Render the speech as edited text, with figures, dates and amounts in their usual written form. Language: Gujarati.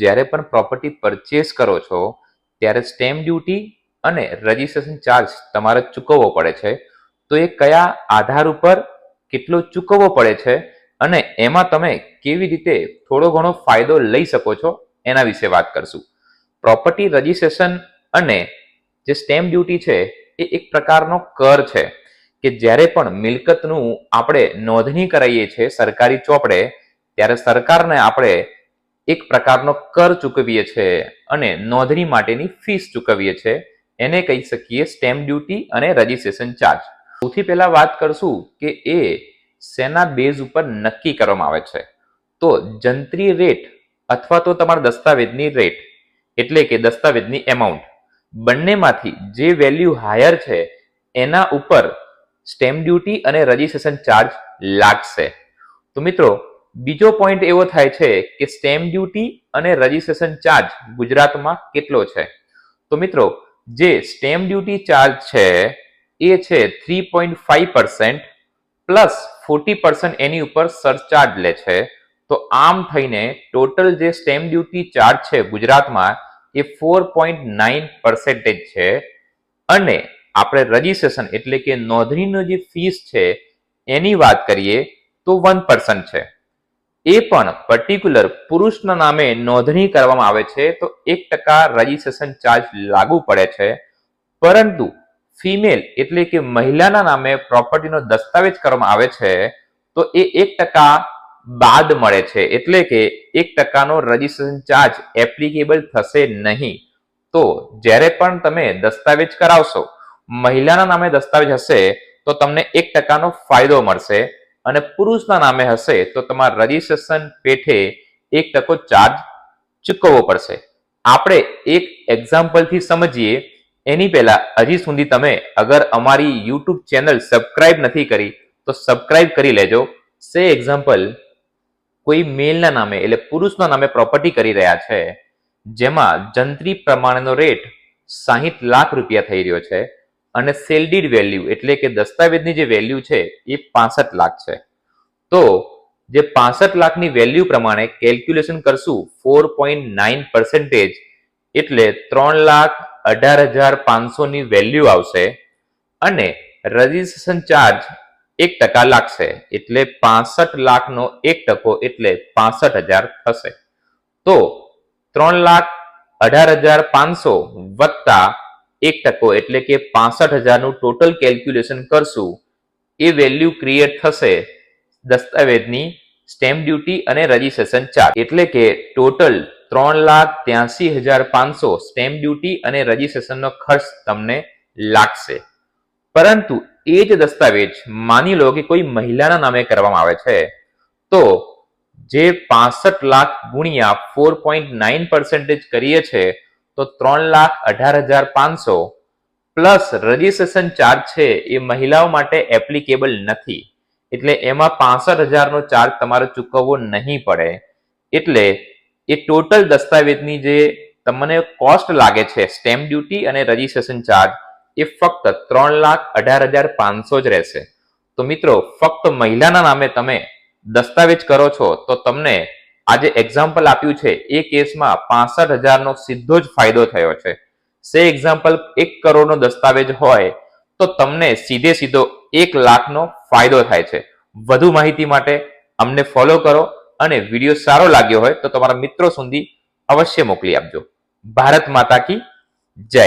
જ્યારે પણ પ્રોપર્ટી પરચેસ કરો છો ત્યારે સ્ટેમ્પ ડ્યુટી અને રજિસ્ટ્રેશન ચાર્જ તમારે ચૂકવવો પડે છે. તો એ કયા આધાર ઉપર કેટલો ચૂકવવો પડે છે અને એમાં તમે કેવી રીતે થોડો ઘણો ફાયદો લઈ શકો છો એના વિશે વાત કરશું. પ્રોપર્ટી રજિસ્ટ્રેશન અને જે સ્ટેમ્પ ડ્યુટી છે એ એક પ્રકારનો કર છે કે જ્યારે પણ મિલકતનું આપણે નોંધણી કરાવીએ છીએ સરકારી ચોપડે ત્યારે સરકારને આપણે એક પ્રકારનો કર ચૂકવીએ છીએ અને નોંધણી માટેની ફીસ ચૂકવીએ છીએ. એને કહી શકીએ સ્ટેમ્પ ડ્યુટી અને રજિસ્ટ્રેશન ચાર્જ. સૌથી પહેલા વાત કરશું કે એ શેના બેઝ ઉપર નક્કી કરવામાં આવે છે. તો જંત્રી રેટ અથવા તો તમારા દસ્તાવેજની રેટ એટલે કે દસ્તાવેજની એમાઉન્ટ બંનેમાંથી જે વેલ્યુ હાયર છે એના ઉપર સ્ટેમ્પ ડ્યુટી અને રજિસ્ટ્રેશન ચાર્જ લાગશે. તો મિત્રો બીજો પોઈન્ટ એવો થાય છે કે સ્ટેમ્પ ડ્યુટી અને રજિસ્ટ્રેશન ચાર્જ ગુજરાતમાં કેટલો છે. તો મિત્રો જે સ્ટેમ્પ ડ્યુટી ચાર્જ છે એ છે 3.5% પ્લસ 40% એની ઉપર સરચાર્જ લે છે. તો આમ થઈને ટોટલ જે સ્ટેમ્પ ડ્યુટી ચાર્જ છે ગુજરાતમાં એ 4.9% છે. અને આપણે રજિસ્ટ્રેશન એટલે કે નોંધણીનો જે ફીસ છે એની વાત કરીએ તો 1% છે. એ પણ પર્ટિક્યુલર પુરુષના નામે નોંધણી કરવામાં આવે છે તો 1% રજિસ્ટ્રેશન ચાર્જ લાગુ પડે છે. પરંતુ ફિમેલ એટલે કે મહિલાના નામે પ્રોપર્ટીનો દસ્તાવેજ કરવામાં આવે છે તો એ 1% બાદ મળે છે એટલે કે 1%નો રજિસ્ટ્રેશન ચાર્જ એપ્લિકેબલ થશે નહીં. તો જ્યારે પણ તમે દસ્તાવેજ કરાવશો મહિલાના નામે દસ્તાવેજ હશે તો તમને 1%નો ફાયદો મળશે અને પુરુષના નામે હશે તો તમારા રજિસ્ટ્રેશન પેઠે 1% ચાર્જ ચૂકવવો પડશે. આપણે એક એક્ઝામ્પલથી સમજીએ એની પહેલા હજી સુધી તમે અગર અમારી યુટ્યુબ ચેનલ સબસ્ક્રાઇબ નથી કરી તો સબસ્ક્રાઇબ કરી લેજો. સે એક્ઝામ્પલ કોઈ મેલના નામે એટલે પુરુષના નામે પ્રોપર્ટી કરી રહ્યા છે જેમાં જંત્રી પ્રમાણેનો રેટ 60 લાખ રૂપિયા થઈ રહ્યો છે અને સેલડીડ વેલ્યુ એટલે કે દસ્તાવેજની જે વેલ્યુ છે એ 65 લાખ છે. તો જે 65 લાખની વેલ્યુ પ્રમાણે કેલ્ક્યુલેશન કરશું 4.9% એટલે 3,18,500 ની વેલ્યુ આવશે અને રજિસ્ટ્રેશન ચાર્જ 1% લાગશે એટલે 65 લાખનો 1% એટલે 65,000 થશે. તો 3,18,500 વત્તા 1% એટલે કે 65,000 નું ટોટલ કેલ્ક્યુલેશન કરશું એ વેલ્યુ ક્રિએટ થશે દસ્તાવેજની સ્ટેમ્પ ડ્યુટી અને રજિસ્ટ્રેશન ચાર્જ એટલે કે ટોટલ 3,83,500 સ્ટેમ્પ ડ્યુટી અને રજિસ્ટ્રેશનનો ખર્ચ તમને લાગશે. પરંતુ એ જ દસ્તાવેજ માની લો કે કોઈ મહિલાના નામે કરવામાં આવે છે તો જે 65 લાખ ગુણ્યા 4.9% કરીએ છે તો 3,18,500 પ્લસ રજિસ્ટ્રેશન ચાર્જ છે એ મહિલાઓ માટે એપ્લિકેબલ નથી એટલે એમાં 65,000 નો ચાર્જ તમારે ચૂકવવો નહીં પડે. એટલે એ ટોટલ દસ્તાવેજની જે તમને કોસ્ટ લાગે છે સ્ટેમ્પ ડ્યુટી અને રજિસ્ટ્રેશન ચાર્જ એ ફક્ત 3,18,500 જ રહેશે. તો મિત્રો ફક્ત મહિલાના નામે તમે દસ્તાવેજ કરો છો તો તમને આ જે એક્ઝામ્પલ આપ્યું છે એ કેસમાં 65,000 નો સીધો જ ફાયદો થયો છે. સે એક્ઝામ્પલ 1 કરોડનો દસ્તાવેજ હોય તો તમને સીધે સીધો 1 લાખનો ફાયદો થાય છે. વધુ માહિતી માટે અમને ફોલો કરો અને વિડીયો સારો લાગ્યો હોય તો તમારા મિત્રો સુધી અવશ્ય મોકલી આપજો. ભારત માતા કી જય.